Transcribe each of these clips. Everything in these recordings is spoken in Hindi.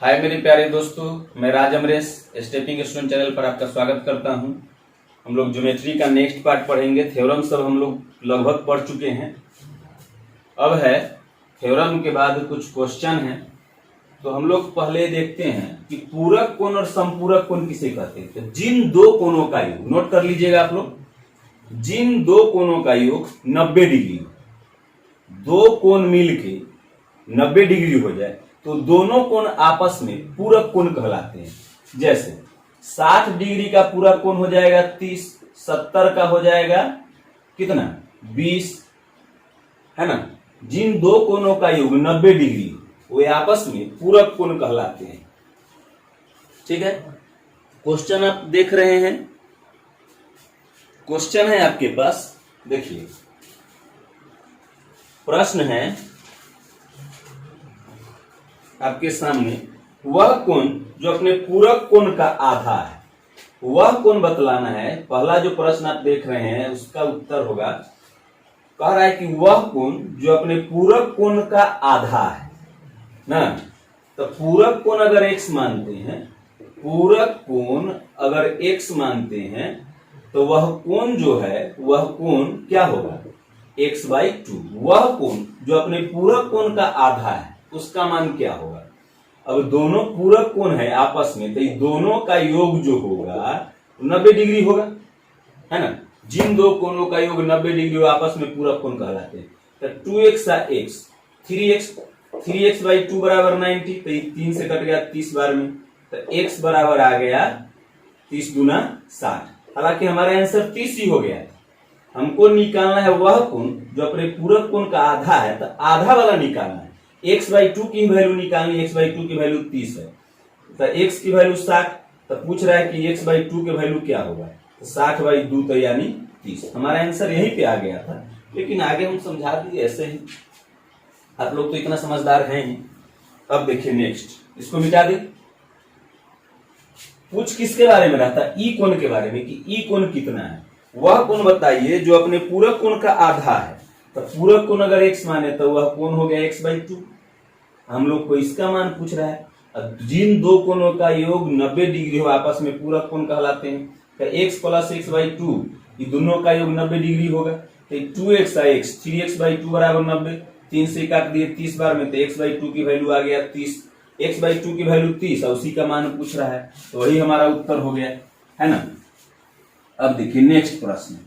हाय मेरे प्यारे दोस्तों, मैं राज अमरेश स्टेपिंग स्टोन चैनल पर आपका स्वागत करता हूं। हम लोग ज्योमेट्री का नेक्स्ट पार्ट पढ़ेंगे। थ्योरम सब हम लोग लगभग पढ़ चुके हैं। अब है थ्योरम के बाद कुछ क्वेश्चन हैं। तो हम लोग पहले देखते हैं कि पूरक कोण और समपूरक कोण किसे कहते हैं। तो जिन दो कोणों का योग, नोट कर लीजिएगा आप लोग, जिन दो कोणों का योग 90 डिग्री, दो कोण मिलके 90 डिग्री हो जाए तो दोनों कोण आपस में पूरक कोण कहलाते हैं। जैसे 60 डिग्री का पूरक कोण हो जाएगा 30, 70 का हो जाएगा कितना 20, है ना। जिन दो कोणों का योग 90 डिग्री वे आपस में पूरक कोण कहलाते हैं। ठीक है, क्वेश्चन आप देख रहे हैं। क्वेश्चन है आपके पास, देखिए प्रश्न है आपके सामने, वह कोण जो अपने पूरक कोण का आधा है, वह कोण बतलाना है। पहला जो प्रश्न आप देख रहे हैं उसका उत्तर होगा, कह रहा है कि वह कोण जो अपने पूरक कोण का आधा है ना। तो पूरक कोण अगर x मानते हैं, पूरक कोण अगर x मानते हैं तो वह कोण जो है वह कोण क्या होगा x/2। वह कोण जो अपने पूरक कोण का आधा है उसका मान क्या होगा। अब दोनों पूरक कोण है आपस में, तो दोनों का योग जो होगा 90 डिग्री होगा, है ना। जिन दो कोणों का योग 90 डिग्री आपस में पूरक कोण कहलाते हैं। तो 2x x 3x/2 बराबर 90, तो 3 से कट गया 30 बार में, तो x बराबर आ गया 30 दूना 60। हालांकि हमारा आंसर 30 ही हो गया। हमको निकालना है वह कोण जो अपने पूरक कोण का आधा है, तो आधा वाला निकालना है। x/2 की वैल्यू निकालनी, x/2 की वैल्यू 30 है, तो x की वैल्यू 60। तो पूछ रहा है कि x/2 की वैल्यू क्या होगा, तो 60/2 तो यानी 30। हमारा आंसर यहीं पे आ गया था, लेकिन आगे हम समझा दिए ऐसे ही। आप लोग तो इतना समझदार हैं ही। अब देखिए नेक्स्ट, इसको मिटा दे। पूछ किसके बारे में रहता है, ई कोण के बारे में, कि ई कोण कितना है। वह कोण बताइए जो अपने पूरक कोण का आधा है। तो पूरक कोण अगर x माने तो वह कोण हो गया x/2। हम लोग को इसका मान पूछ रहा है। अब जिन दो कोणों का योग 90 डिग्री हो आपस में पूरक कोण कहलाते हैं। तो x + x/2 ये दोनों का योग 90 डिग्री होगा। तो 2x x 3x/2 बराबर 90, 3 से काट दिए 30 बार में, तो x/2 की वैल्यू आ गया 30। x/2 की वैल्यू 30 और उसी का मान पूछ रहा है, तो वही हमारा उत्तर हो गया, है ना। अब देखिए नेक्स्ट प्रश्न,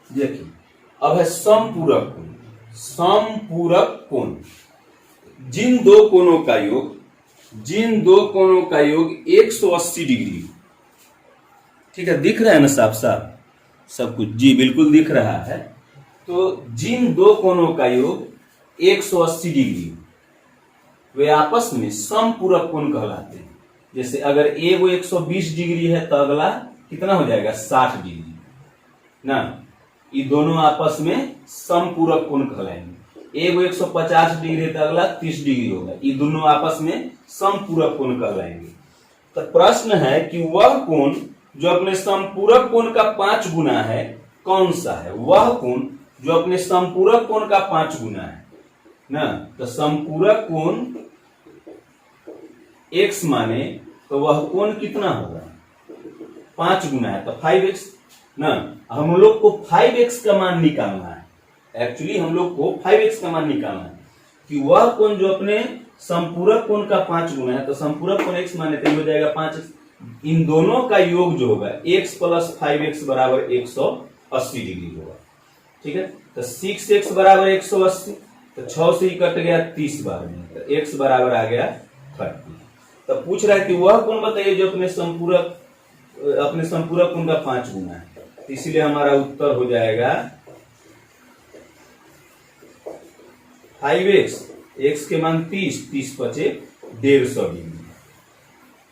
देखिए अब है समपूरक कोण। समपूरक कोण जिन दो कोणों का योग, जिन दो कोणों का योग 180 डिग्री, ठीक है, दिख रहा है ना साफ साफ सब कुछ, जी बिल्कुल दिख रहा है। तो जिन दो कोणों का योग 180 डिग्री वे आपस में समपूरक कोण कहलाते हैं। जैसे अगर एगो 120 डिग्री है तो अगला कितना हो जाएगा 60 डिग्री ना। ये दोनों आपस में समपूरक कोण कहलाएंगे। एगो 150 डिग्री है तो अगला 30 डिग्री होगा। ये दोनों आपस में समपूरक कोण कहलाएंगे। तो प्रश्न है कि वह कोण जो अपने समपूरक कोण का 5 गुना है कौन सा है। वह कोण जो अपने समपूरक कोण का 5 गुना है ना। तो समपूरक कोण x माने तो वह कोण कितना होगा 5 गुना है, तो 5x ना। हम लोग को 5x का मान निकालना है। एक्चुअली हम लोग को 5x का मान निकालना है कि वह कोण जो अपने समपूरक कोण का 5 गुना है। तो समपूरक कोण x माने तो हो जाएगा 5x। इन दोनों का योग जो होगा x + 5x बराबर 180 डिग्री होगा। ठीक है, तो 6x बराबर 180, तो 6 से ही कट गया 30 बार में, तो x बराबर आ गया 30। तो पूछ रहा है कि वह कोण बताइए जो अपने संपूरक कोण का 5 गुना है। तो इसीलिए हमारा उत्तर हो जाएगा 5x, x के मान 30, 30 × 5 150 डिग्री।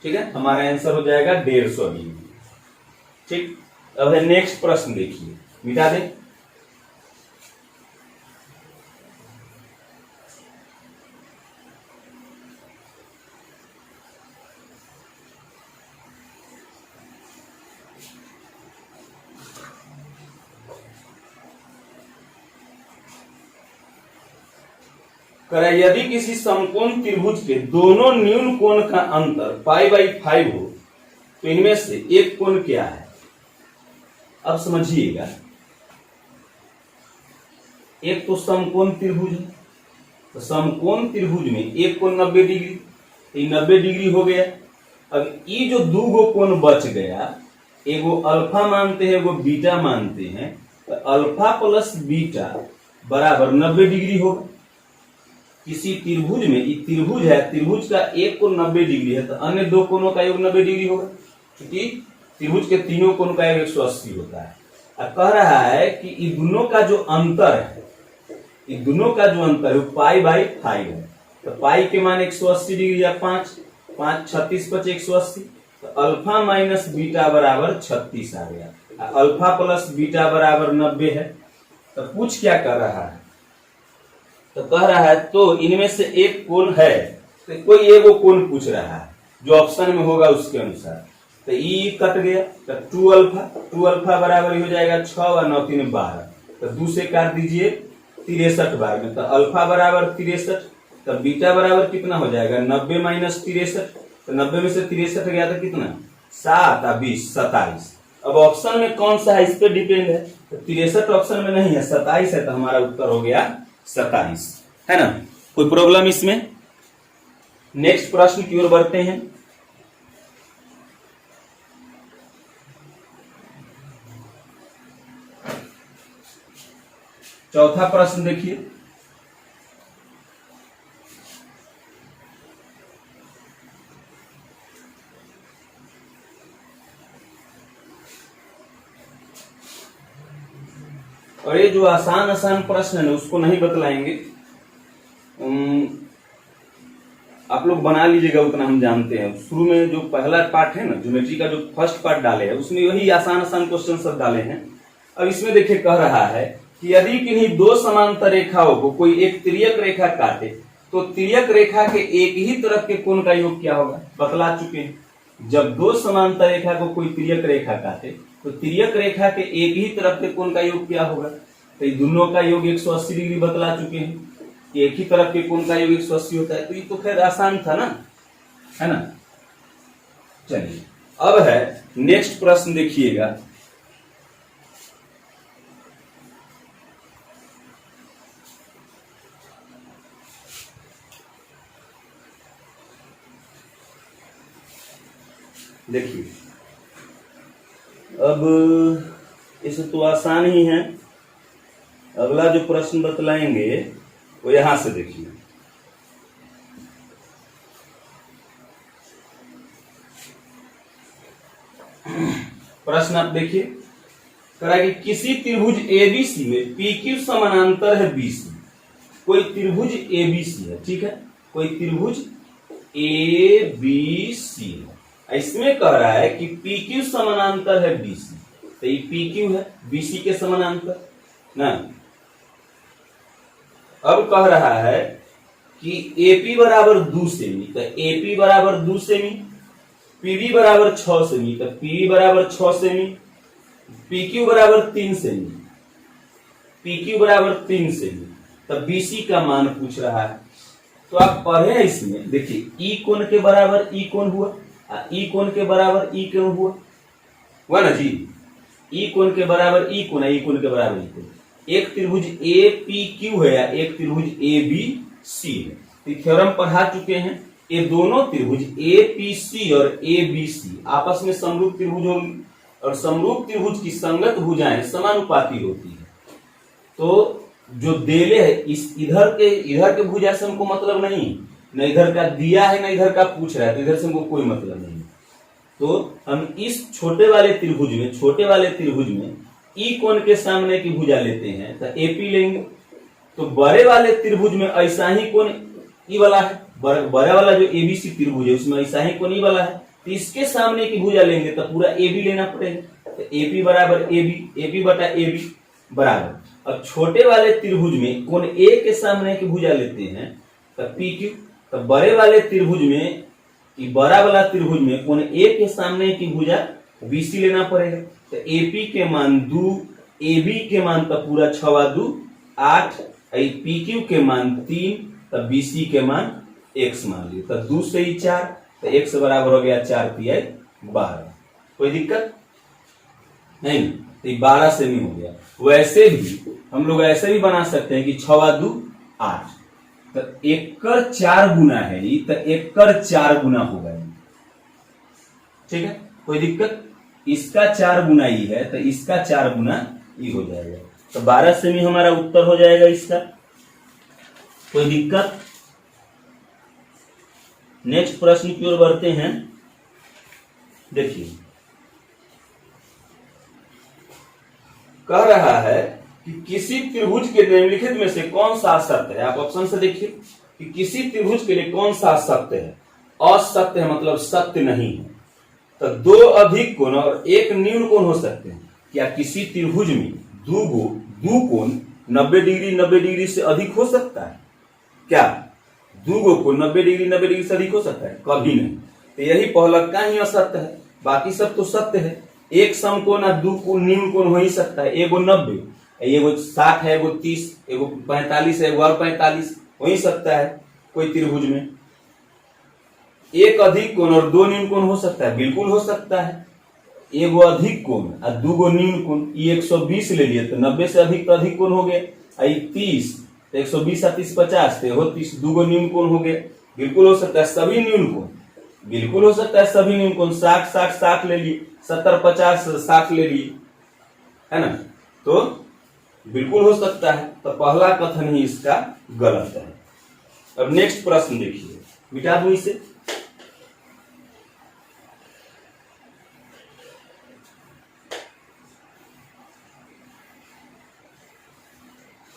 ठीक है, हमारा आंसर हो जाएगा 150 डिग्री। ठीक, अब है नेक्स्ट प्रश्न, देखिए मिटा दें। करा यदि किसी समकोण त्रिभुज के दोनों न्यून कोण का अंतर π/5 हो तो इनमें से एक कोण क्या है? अब समझिएगा, एक तो समकोण त्रिभुज है, तो समकोण त्रिभुज में एक कोण 90 डिग्री, ये 90 डिग्री हो गया। अब ये जो दो गो कोण बच गया, एगो अल्फा मानते हैं एगो बीटा मानते हैं, तो अल्फा प्लस बीटा बराबर 90 डिग्री होगा। किसी त्रिभुज में, ये त्रिभुज है, त्रिभुज का एक कोण 90 डिग्री है, तो अन्य दो कोणों का योग 90 डिग्री होगा, क्योंकि त्रिभुज के तीनों कोण का योग 180 होता है। अब कह रहा है कि इन दोनों का जो अंतर है, इन दोनों का जो अंतर है वो π/5 है। तो पाई के मान 180 डिग्री या 5 36 5 180, तो अल्फा माइनस बीटा बराबर 36 आ गया। अल्फा प्लस बीटा बराबर 90 है। तो पूछ क्या कर रहा है? तो कह रहा है तो इनमें से एक कोण है, तो कोई एगो कोण पूछ रहा है जो ऑप्शन में होगा उसके अनुसार। तो ई कट गया, तो 2 अल्फा बराबर हो जाएगा 6 और 9 3 12, तो 2 से काट दीजिए 63 बार में, तो अल्फा बराबर 63, तो बीटा बराबर कितना हो जाएगा 90 माइनस 63, तो 90 में से 63 गया तो कितना 7 और 20 27। अब ऑप्शन में कौन सा है इस पे डिपेंड है, तो 63 ऑप्शन में नहीं है, 27 है, तो हमारा उत्तर हो गया 27, है ना। कोई प्रॉब्लम इसमें? नेक्स्ट प्रश्न की ओर बढ़ते हैं। चौथा प्रश्न देखिए, और ये जो आसान आसान प्रश्न है ना उसको नहीं बतलाएंगे, आप लोग बना लीजिएगा, उतना हम जानते हैं। शुरू में जो पहला पार्ट है ना, ज्योमेट्री का जो फर्स्ट पार्ट डाले है उसमें वही आसान आसान क्वेश्चन सब डाले हैं। अब इसमें देखिए कह रहा है कि यदि किन्हीं दो समांतर रेखाओं को कोई एक तिर्यक रेखा काटे तो तिर्यक रेखा के एक ही तरफ के कोण का योग क्या होगा? बतला चुके हैं। जब दो समांतर रेखा को कोई तिर्यक रेखा काटे तो तिर्यक रेखा के एक ही तरफ के कोण का योग क्या होगा? तो दोनों का योग 180 डिग्री बतला चुके हैं। एक ही तरफ के कोण का योग 180 होता है, तो ये तो खैर आसान था ना, है ना। चलिए अब है नेक्स्ट प्रश्न देखिएगा। देखिए अब इसे तो आसान ही है, अगला जो प्रश्न बतलाएंगे वो यहां से देखिए। प्रश्न आप देखिए, करा कि किसी त्रिभुज एबीसी में PQ समानांतर है BC। कोई त्रिभुज एबीसी है, ठीक है, कोई त्रिभुज ABC है। इसमें कह रहा है कि PQ समानांतर है BC, तो ये PQ है BC के समानांतर ना। अब कह रहा है कि AP बराबर 2 सेमी, तो AP बराबर 2 सेमी, PB बराबर 6 सेमी, तो PB बराबर 6 सेमी, PQ बराबर 3 सेमी, PQ बराबर 3 सेमी, तो BC का मान पूछ रहा है। तो आप पढ़े इसमें देखिए, E कोण के बराबर E कोण हुआ, E कोण के बराबर E कोण हुआ ना जी। E कोण के बराबर E कोण है, E कोण के बराबर E कोण। एक त्रिभुज APQ है या एक त्रिभुज ABC है, तो थ्योरम पढ़ा चुके हैं। ये दोनों त्रिभुज APC और ABC आपस में समरूप त्रिभुज होंगे, और समरूप त्रिभुज की संगत भुजाएं समानुपाती होती है। तो जो देले है इस इधर के भुजा से हमको मतलब नहीं, न इधर का दिया है न इधर का पूछ रहा है, तो इधर से हमको कोई मतलब नहीं। तो हम इस छोटे वाले त्रिभुज में E कोण के सामने की भुजा लेते हैं तो AP लेंगे। तो बड़े वाले त्रिभुज में ऐसा ही कोण E वाला है, बड़ा वाला जो ABC त्रिभुज है उसमें ऐसा ही कोण E वाला है, तो इसके सामने की भुजा लेंगे तो पूरा AB लेना पड़ेगा। तो AP बराबर AB बटा AB बराबर। अब छोटे वाले त्रिभुज में कोण A के सामने की भुजा लेते हैं तो PQ, तो बड़े वाले त्रिभुज में, बड़ा वाला त्रिभुज में कोण A के सामने की भुजा BC लेना पड़ेगा। तो AP के मान 2, AB के मान तो पूरा 6 2 8, PQ के मान 3, तब BC के मान x मान लिए, तो 2 से ही 4, तो x बराबर हो गया 4 तिहाई 12। कोई दिक्कत नहीं, तो 12 सेमी हो गया। वैसे भी हम लोग ऐसे भी बना सकते हैं कि 6 2 8, तो 1 कर 4 गुना है ये, तो 1 कर 4 गुना होगा ये। ठीक है, कोई दिक्कत, इसका 4 गुना ही है तो इसका 4 गुना ही हो जाएगा, तो 12 सेमी हमारा उत्तर हो जाएगा इसका। कोई दिक्कत। नेक्स्ट प्रश्न की ओर बढ़ते हैं। देखिए, कह रहा है कि किसी त्रिभुज के निम्नलिखित में से कौन सा असत्य है। आप ऑप्शन से देखिए कि किसी त्रिभुज के लिए कौन सा असत्य है। असत्य है मतलब सत्य नहीं है, तो 2 अधिक कोण और 1 न्यून कोण हो सकते हैं। क्या किसी त्रिभुज में दो कोण 90 डिग्री से अधिक हो सकता है? क्या 2 कोण 90 डिग्री से अधिक हो सकता है? कभी नहीं। तो यही पहला का ही असत्य है, बाकी सब तो सत्य है। एक समकोण और 2 न्यून कोण हो ही सकता है, एगो 90, एगो 60 है, एगो 30, एगो 45 है, एगो और 45 हो ही सकता है कोई त्रिभुज में। एक अधिक कोण और 2 न्यून कोण हो सकता है, बिल्कुल हो सकता है। एगो अधिक कोण और 2 न्यून कोण, ये 120 ले लिए तो 90 से अधिक तो अधिक कोण हो गए, 30 तो 120 और 30 50, तो 30 2 न्यून कोण हो गए, बिल्कुल हो सकता है। सभी न्यून कोण बिल्कुल हो सकता है, सभी न्यून कोण 60 60 60 ले लिए, 70 50 60 ले लिए, है ना, तो बिल्कुल हो सकता है। तो पहला कथन ही इसका गलत है। अब नेक्स्ट प्रश्न देखिए, मिटा दूं इसे।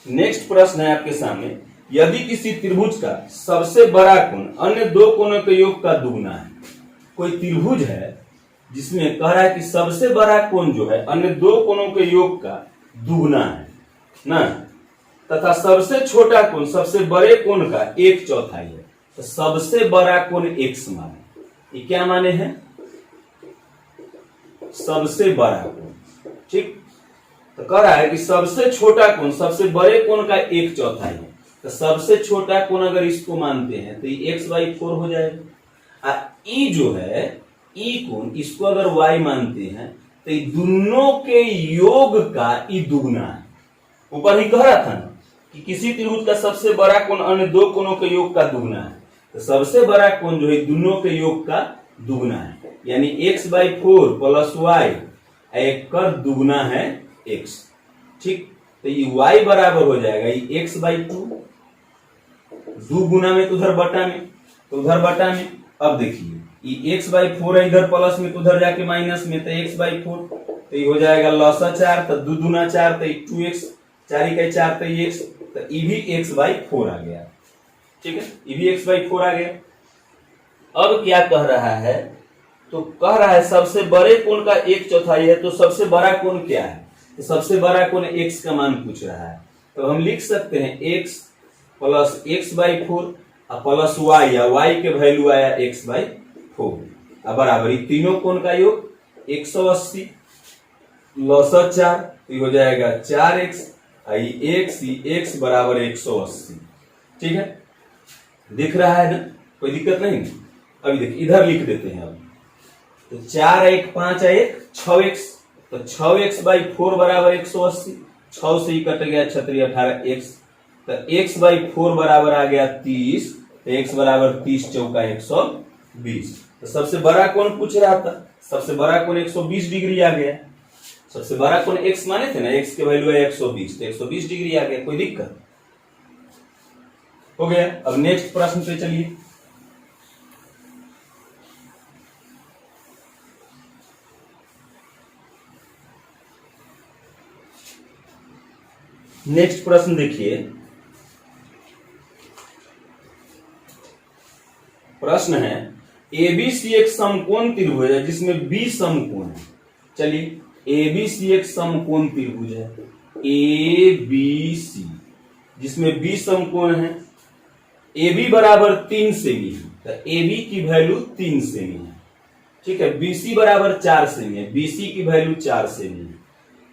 नेक्स्ट प्रश्न है आपके सामने, यदि किसी त्रिभुज का सबसे बड़ा कोण अन्य 2 कोणों के योग का दुगुना है। कोई त्रिभुज है जिसमें कह रहा है कि सबसे बड़ा कोण जो है अन्य 2 कोणों के योग का दुगुना है ना, तथा सबसे छोटा कोण सबसे बड़े कोण का 1/4 है। तो सबसे बड़ा कोण x माने, ये क्या माने हैं? सबसे बड़ा कोण। ठीक, तो कह रहा है कि सबसे छोटा कोण सबसे बड़े कोण का 1/4 है। तो सबसे छोटा कोण अगर इसको मानते हैं तो ये x/4 हो जाएगा। ई जो है ई कोण, इसको अगर y मानते हैं तो ये दोनों के योग का ई दुगुना है। ऊपर ही कह रहा था ना कि किसी त्रिभुज का सबसे बड़ा कोण अन्य 2 कोणों के योग का दुगुना है, तो सबसे बड़ा कोण जो है दोनों के योग का दुगुना है, यानी x/4 प्लस y, एक कर दुगुना है x। ठीक, तो ये y बराबर हो जाएगा ये x/2, 2 गुना में तो उधर बटा में, तो उधर बटा में। अब देखिए ये x/4 है, इधर प्लस में तो उधर जाके माइनस में, तो x/4, तो ये हो जाएगा लसा 4, तो 2 दूना 4, तो 2x, 4 का 4, तो ये x, तो ये भी x/4 आ गया। ठीक है, ये भी x/4 आ गया। अब क्या कह रहा है, तो कह रहा है सबसे बड़े कोण का 1/4 है, तो सबसे बड़ा कोण क्या है? तो सबसे बड़ा कोण x का मान पूछ रहा है, तो हम लिख सकते हैं x plus x/4 plus y, या y के वैल्यू आया x/4 बराबर तीनों कोण का योग 180 लसा 4, तो हो जाएगा 4x, x बराबर 180। ठीक है, दिख रहा है ना, कोई दिक्कत नहीं। अभी देखिए इधर लिख देते हैं। अब तो 4 1 5 1 6x, तो 6x/4 बराबर 180, 6 से ही कट गया 6 18x, तो x/4 बराबर आ गया 30, तो x बराबर 30 चौका 120। तो सबसे बड़ा कोण पूछ रहा था, सबसे बड़ा कोण 120 डिग्री आ गया। सबसे बड़ा कोण x माने थे ना, x के वैल्यू है 120, तो 120 डिग्री आ गया। कोई दिक्कत हो गया। अब नेक्स्ट प्रश्न पे चलिए। नेक्स्ट प्रश्न देखिए, प्रश्न है एबीसी एक समकोण त्रिभुज है जिसमें बी समकोण है। चलिए एबीसी एक समकोण त्रिभुज है, एबीसी जिसमें बी समकोण है, AB बराबर 3 सेमी है, तो AB की वैल्यू 3 सेमी है। ठीक है, BC बराबर 4 सेमी है, BC की वैल्यू 4 सेमी है।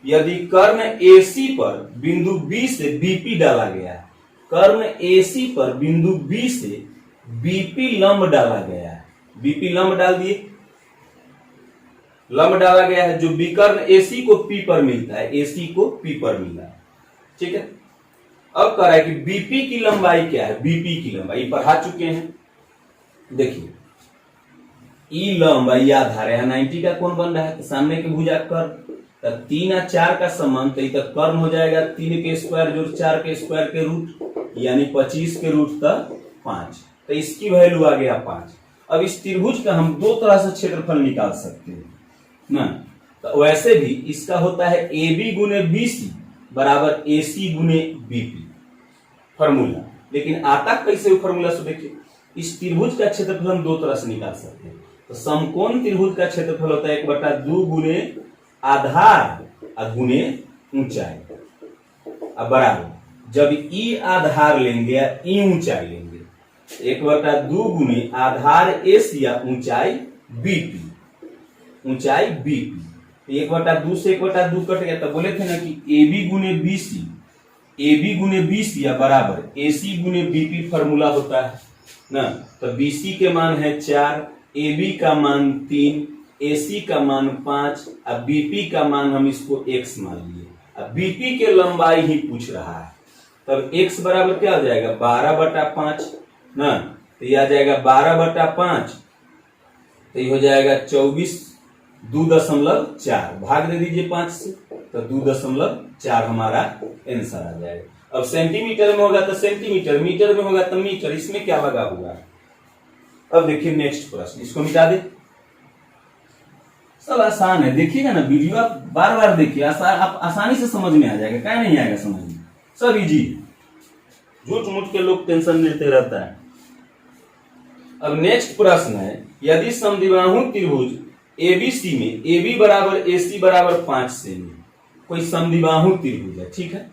यदि कर्ण AC पर बिंदु B से BP डाला गया है, कर्ण AC पर बिंदु B से BP लंब डाला गया है। BP लंब डाल दिए, लंब डाला गया है जो विकर्ण AC को P पर मिलता है, AC को P पर मिला, ठीक है। अब कह रहा है कि BP की लंबाई क्या है, BP की लंबाई पढ़ा चुके हैं। देखिए E लंब है, या आधार है, 90 का कोण बन रहा है, तो सामने के भुजा कर्ण, तो 3 और 4 का समान, तो इधर कर्ण हो जाएगा 3 के स्क्वायर जोड़ 4 के स्क्वायर के रूट, यानी 25 के रूट तक 5, तो इसकी वैल्यू आ गया 5। अब इस त्रिभुज का हम दो तरह से क्षेत्रफल निकाल सकते हैं ना, तो वैसे भी इसका होता है AB गुने BC बराबर AC गुने BP फॉर्मूला। लेकिन आता कैसे फॉर्मूला से देखिए, इस त्रिभुज का क्षेत्रफल हम दो तरह से निकाल सकते हैं। तो समकोण त्रिभुज का क्षेत्रफल होता है 1/2 गुने आधार गुने ऊंचाई, अब बराबर जब ई आधार लेंगे या ई ऊंचाई लेंगे, 1/2 गुने आधार एस या ऊंचाई बीपी, ऊंचाई बीपी, 1/2 से 1/2 कट गया, तो बोले थे ना कि AB गुने BC, AB गुने BC या बराबर AC गुने BP फॉर्मूला होता है ना। तो BC के मान है 4, AB का मान 3, AC का मान 5, अब BP का मान हम इसको x मान लिए। अब BP के लंबाई ही पूछ रहा है, तब x बराबर क्या हो जाएगा 12/5 ना, तो ये आ जाएगा 12/5, तो ये हो जाएगा 24.2.4, भाग दे दीजिए 5 से, तो 2.4 हमारा आंसर आ जाएगा। अब सेंटीमीटर में होगा तो सेंटीमीटर, मीटर में होगा तो मीटर, इसमें क्या लगा हुआ। अब देखिए नेक्स्ट प्रश्न, इसको मिटा दे, सब आसान है, देखिएगा ना वीडियो आप बार बार देखिए, आप आसानी से समझ में आ जाएगा, क्या नहीं आएगा समझ में, सब इजी। झूठ मूठ के लोग टेंशन लेते रहता है। अब नेक्स्ट प्रश्न है, यदि समद्विबाहु त्रिभुज ABC में AB बराबर AC बराबर 5 सेमी, कोई समद्विबाहु त्रिभुज है, ठीक है,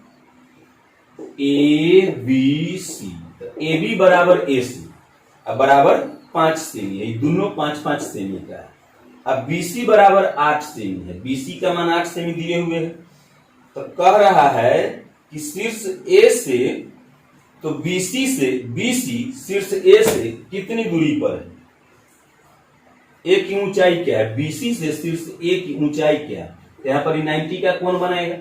ABC, तो AB बराबर AC अब बराबर 5 सेमी है, ये दोनों 5-5 सेमी का है। अब BC बराबर 8 सेमी है, BC का मान 8 सेमी दिए हुए है, तो कह रहा है कि शीर्ष A से, तो BC शीर्ष A से कितनी दूरी पर है, A की ऊंचाई क्या है, BC से शीर्ष A की ऊंचाई क्या है, तो यहां पर 90 का कोण बनाएगा।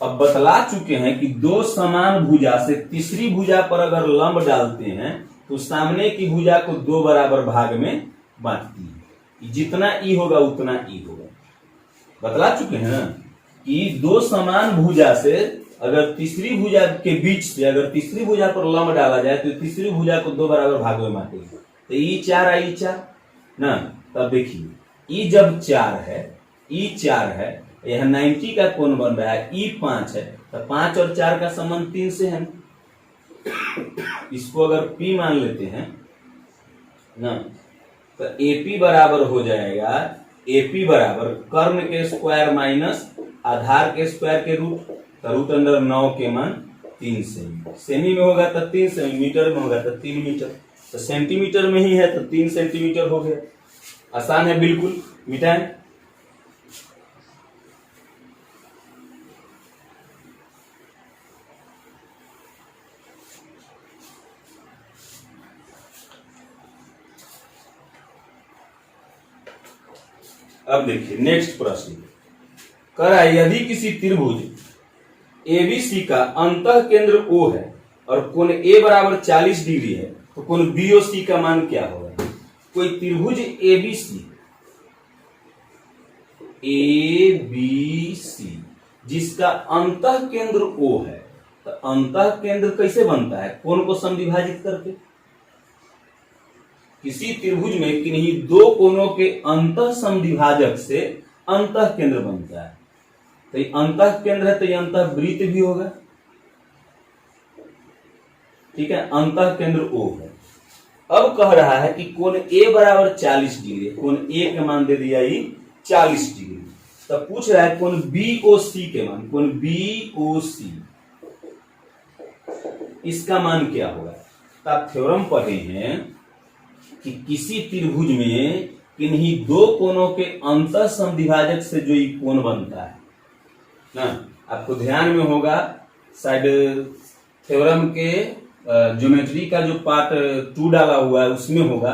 अब बतला चुके हैं कि दो समान भुजा से तीसरी भुजा पर अगर लंब डालते हैं तो सामने की भुजा को दो बराबर भाग में बांटती है, जितना ई होगा उतना ई होगा। बतला चुके हैं कि दो समान भुजा से अगर तीसरी भुजा के बीच से अगर तीसरी भुजा पर लंब डाला जाए तो तीसरी भुजा को दो बराबर भाग में बांटेगी, तो ई4 आई 4 ना। तब देखिए ई जब 4 है, ई4 है, यह 90 का कोण बन रहा है, ई5 है, तो 5 और 4 का संबंध 3 से है, इसको अगर P मान लेते हैं ना, तो AP बराबर हो जाएगा, AP बराबर कर्ण के स्क्वायर माइनस आधार के स्क्वायर के रूट, तो रूट अंदर 9 के मान 3 सेमी, सेमी में होगा तो 3 सेमी, मीटर में होगा तो 3 मीटर, तो सेंटीमीटर में ही है तो 3 सेंटीमीटर हो गया। आसान है बिल्कुल, मिटाएं। अब देखिए नेक्स्ट प्रश्न, कह रहा है यदि किसी त्रिभुज ABC का अंतः केंद्र O है और कोण A बराबर 40 डिग्री है, तो कोण BOC का मान क्या होगा। कोई त्रिभुज ABC जिसका अंतः केंद्र O है, तो अंतः केंद्र कैसे बनता है, कोण को समविभाजित करके। किसी त्रिभुज में किन्हीं दो कोणों के अंतः समद्विभाजक से अंतः केंद्र बनता है, तो ये अंतः केंद्र है तो ये अंतः वृत्त भी होगा, ठीक है, अंतः केंद्र O है। अब कह रहा है कि कोण A बराबर 40 डिग्री, कोण A के मान दे दिया ये 40 डिग्री, तब पूछ रहा है कोण BOC के मान, कोण BOC इसका मान क्या होगा। तो आप थ्योरम पढ़े हैं कि किसी त्रिभुज में किन्हीं दो कोणों के अंतः समद्विभाजक से जो ये कोण बनता है ना, आपको ध्यान में होगा शायद थ्योरम के ज्योमेट्री का जो पार्ट 2 डाला हुआ है उसमें होगा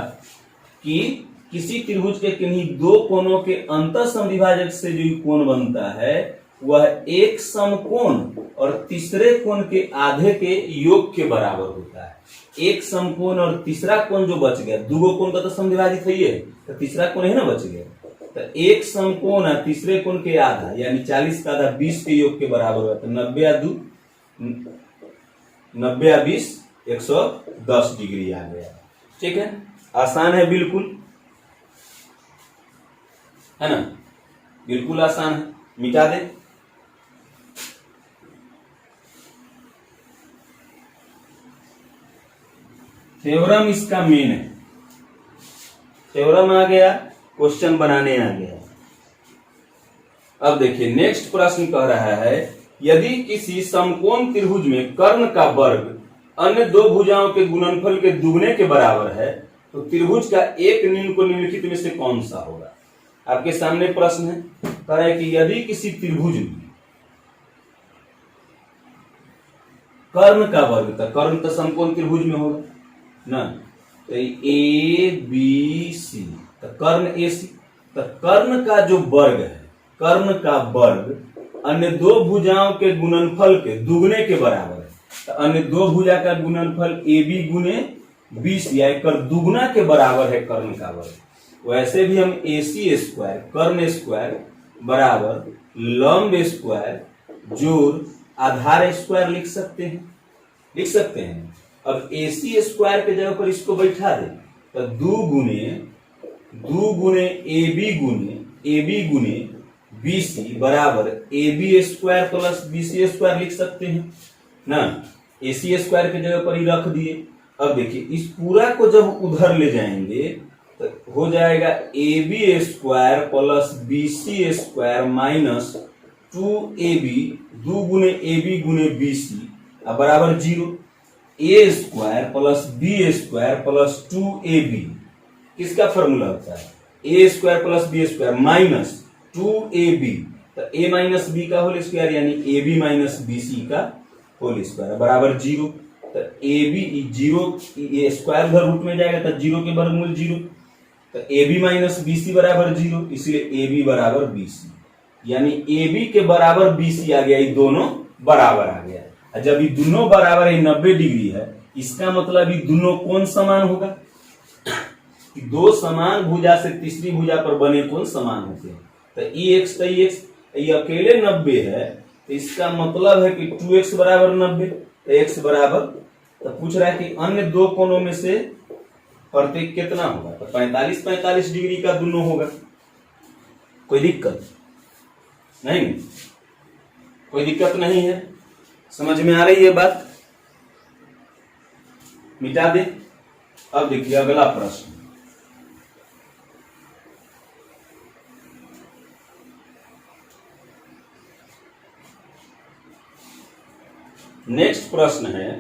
कि किसी त्रिभुज के किन्हीं दो कोनों के अंतर समद्विभाजक से जो कोण बनता है वह एक समकोण और तीसरे कोण के आधे के योग के बराबर होता है। एक समकोण और तीसरा कोण जो बच गया, दो कोण का तो समद्विभाजित है, तो तीसरा कोण है ना बच गया, तो एक समकोण है तीसरे कोण के आधा यानी 40 का आधा 20 के योग के बराबर होता है। 90 या 20 110 डिग्री आ गया। ठीक है, आसान है, बिल्कुल है ना, बिल्कुल आसान है। मिटा दे। थ्योरम इसका मेन है। थ्योरम आ गया, क्वेश्चन बनाने आ गया। अब देखिए नेक्स्ट प्रश्न कह रहा है यदि किसी समकोण त्रिभुज में कर्ण का वर्ग अन्य दो भुजाओं के गुणनफल के दुगने के बराबर है तो त्रिभुज का एक निम्न को निम्नलिखित में से कौन सा होगा। आपके सामने प्रश्न है, कह रहा है कि यदि किसी त्रिभुज में कर्ण का वर्ग, तो कर्ण तो समकोण त्रिभुज में होगा ना, तो ए बी सी, तो कर्ण ए सी, तो कर्ण का जो वर्ग है, कर्ण का वर्ग अन्य दो भुजाओं के गुणनफल के दुगने के बराबर है। तो अन्य दो भुजा का गुणनफल ए बी गुने 20 या एक दुगना के बराबर है कर्ण का वर्ग। वैसे भी हम ए सी स्क्वायर कर्ण स्क्वायर बराबर लंब स्क्वायर जोड़ आधार स्क्वायर लिख सकते हैं। अब ए सी स्क्वायर के जगह पर इसको बैठा दे तो दो गुने ए बी गुने बी सी बराबर A B square plus B C square लिख सकते हैं ना। ए सी स्क्वायर के जगह पर ही रख दिए। अब देखिए इस पूरा को जब उधर ले जाएंगे तो हो जाएगा A B square plus B C square minus 2ab, 2 गुने ए बी गुने बी सी बराबर 0। A square plus B square plus 2ab किसका फॉर्मूला होता है, A square plus B square minus 2ab, तो a माइनस बी का होल स्क्वायर यानी A B minus B C का होल स्क्वायर बराबर 0। तो ए बी 0 स्क्वायर उधर रूट में जाएगा तो 0 के वर्गमूल 0, तो A B minus B C बराबर 0, इसलिए ए बी बराबर बी सी, यानी ए बी के बराबर बी सी आ गया। ये दोनों बराबर आ गया। जब ये दोनों बराबर है 90 डिग्री है, इसका मतलब ये दोनों कोण समान होगा कि दो समान भुजा से तीसरी भुजा पर बने कोण समान होते हैं। तो e(x) तो e(x) ये अकेले 90 है, तो इसका मतलब है कि 2x बराबर 90, तो x बराबर, तो पूछ रहा है कि अन्य दो कोणों में से प्रत्येक कितना होगा, तो 45 डिग्री का दोनों होगा। कोई दिक्कत नहीं, कोई दिक्कत नहीं है, समझ में आ रही है बात। मिटा दे। अब देखिए अगला प्रश्न, नेक्स्ट प्रश्न है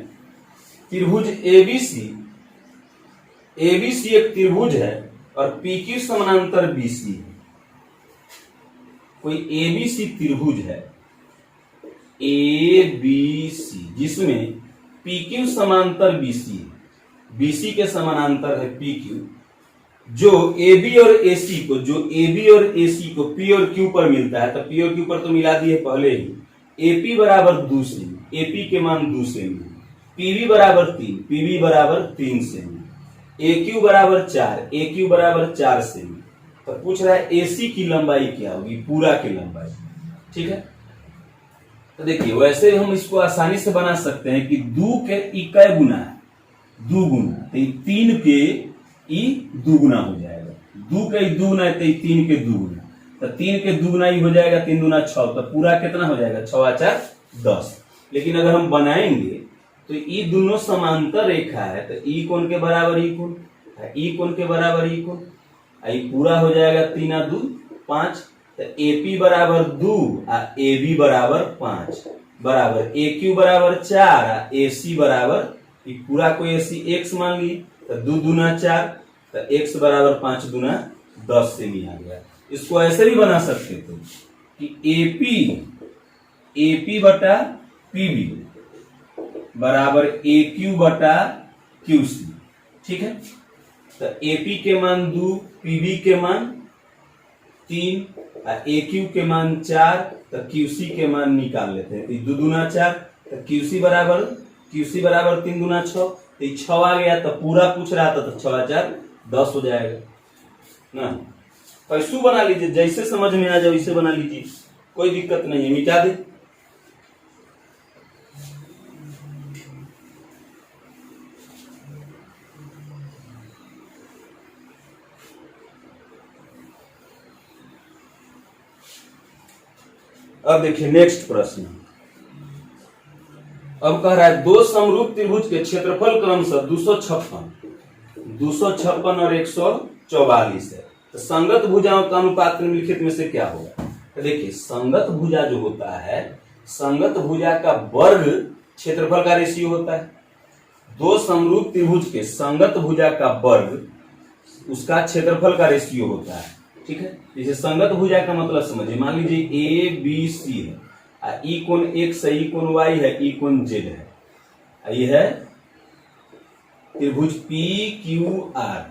त्रिभुज एबीसी एक त्रिभुज है और पीक्यू समानांतर बीसी है। कोई एबीसी त्रिभुज है एबीसी जिसमें पीक्यू समांतर बीसी है, बीसी के समानांतर है पीक्यू, जो एबी और एसी को, जो एबी और एसी को पी और क्यू पर मिलता है। तो पी और क्यू पर तो मिला दिए पहले ही। एपी बराबर 2 सेमी, एपी के मान 2 सेमी, पीबी बराबर 3, पीबी बराबर 3 सेमी, एक्यू बराबर 4, एक्यू बराबर 4 सेमी। तो पूछ रहा है एसी की लंबाई क्या होगी, पूरा की लंबाई। ठीक है, तो देखिए वैसे हम इसको आसानी से बना सकते हैं कि 2 के ई कै गुना है, 2 गुना, तो 3 के ई 2 गुना हो जाएगा। 2 के ई 2 गुना है तो 3 के 2 गुना, तो 3 के 2 गुना ही हो जाएगा, 3 दूना 6, तो पूरा कितना हो जाएगा 6 4 10। लेकिन अगर हम बनाएंगे तो ई दोनों समांतर रेखा है, तो ई कोण के बराबर ई कोण, ई कोण के बराबर ई कोण, आई पूरा हो जाएगा 3 आ 2 5, तो एपी बराबर 2 आ एबी बराबर 5 बराबर एक्यू बराबर 4 आ एसी बराबर, ये पूरा को एसी x मान लिए, तो 2 दूना 4, तो x बराबर 5 दूना 10 सेमी आ गया। इसको ऐसे भी बना सकते थे कि एपी बटा पीबी बराबर ए क्यू बटा क्यू सी। ठीक है, तो एपी के मान 2, पीबी के मान 3, ए क्यू के मान 4, तो क्यूसी के मान निकाल लेते हैं। तो 2 दूना 4, तो क्यूसी बराबर 3 दूना 6, तो 6 आ गया। तो पूरा पूछ रहा था तो 6 4 10 हो जाएगा ना। कैसू बना लीजिए, जैसे समझ में आ जाए वैसे बना लीजिए, कोई दिक्कत नहीं है, मिटा दे। अब देखिए नेक्स्ट प्रश्न। अब कह रहा है दो समरूप त्रिभुज के क्षेत्रफल क्रमशः 256 और 144 है, तो संगत भुजाओं का अनुपात निम्नलिखित में से क्या होगा। तो देखिए संगत भुजा जो होता है, संगत भुजा का वर्ग क्षेत्रफल का रेशियो होता है। दो समरूप त्रिभुज के संगत भुजा का वर्ग उसका क्षेत्रफल का रेशियो होता है। ठीक है, जैसे संगत भुजा का मतलब समझिए, मान लीजिए ए बी सी है, ई कोण एक्स है, ई कोण वाई है, ई कोण जेड है। ये है त्रिभुज पी क्यू आर,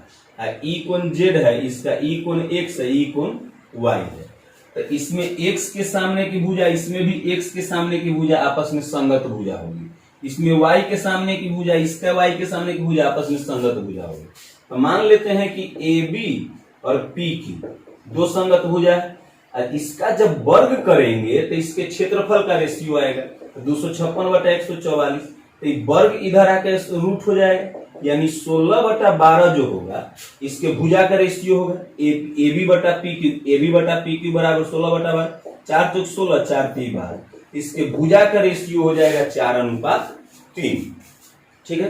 ई कोण जेड है, इसका ई कोण एक्स है, ई कोण वाई है। तो इसमें एक्स के सामने की भुजा, इसमें भी एक्स के सामने की भुजा आपस में संगत भुजा होगी। इसमें वाई के सामने की भुजा, इसका वाई के सामने की भुजा आपस में संगत भुजा होगी। तो मान लेते हैं कि ए बी और पी की दो संगत भुजा है, और इसका जब वर्ग करेंगे तो इसके क्षेत्रफल का रेशियो आएगा 256 बटा 144। तो वर्ग इधर आकर रूट हो जाएगा, यानी 16 बटा 12 जो होगा इसके भुजा का रेशियो होगा ए बी बटा पी क्यू बराबर 16 बटा 12, 4 चौक 16, 4 3 12। इसके भुजा का रेशियो हो जाएगा 4:3। ठीक है,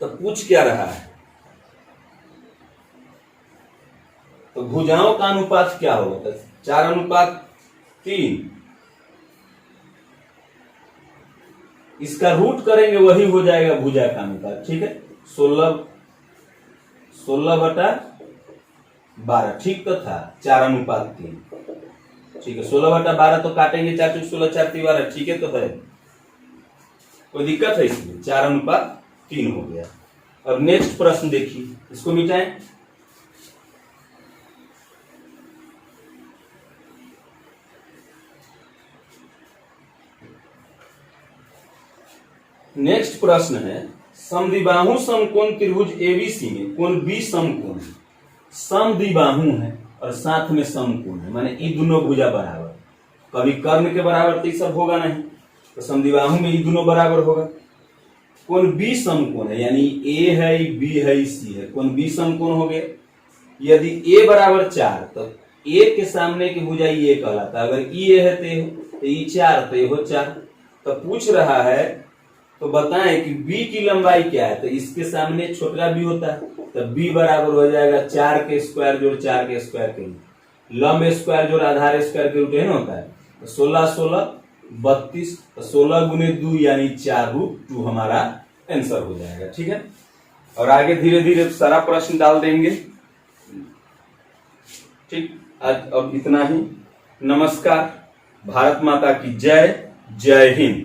तो पूछ क्या रहा है, तो भुजाओं का अनुपात क्या होगा। 4:3, इसका रूट करेंगे वही हो जाएगा भुजा का अनुपात। ठीक है, 16 बटा 12 ठीक तो था, 4:3। ठीक है, 16 बटा 12 तो काटेंगे, 4 चौक 16, 4 3 12। ठीक है, तो है कोई दिक्कत है इसमें, 4:3 हो गया। अब नेक्स्ट प्रश्न देखिए, इसको मिटाएं। नेक्स्ट प्रश्न है समद्विबाहु समकोण त्रिभुज एबीसी में कोण बी समकोण है। समद्विबाहु है और साथ में समकोण है, माने ये दोनों भुजा बराबर। कभी कर्ण के बराबर तो ये सब होगा नहीं, तो समद्विबाहु में ये दोनों बराबर होगा। कोण बी समकोण है, यानी ए है, बी है, सी है, कोण बी समकोण हो गए। यदि ए बराबर 4 तो ए के सामने की भुजा ये कहलाता है। अगर ये है तो ये 4, तो ये हो 4। तो पूछ रहा है तो बताएं कि b की लंबाई क्या है। तो इसके सामने छोटा b होता है, तो b बराबर हो जाएगा 4 के स्क्वायर जोड़ 4 के स्क्वायर के रूट, लंब स्क्वायर जोड़ आधार स्क्वायर के रूट है ना होता है। तो 16 16 32, तो 16 गुने 2 यानी 4√2 हमारा आंसर हो जाएगा। ठीक है, और आगे धीरे धीरे सारा प्रश्न डाल देंगे। ठीक, आज अब इतना ही। नमस्कार, भारत माता की जय, जय हिंद।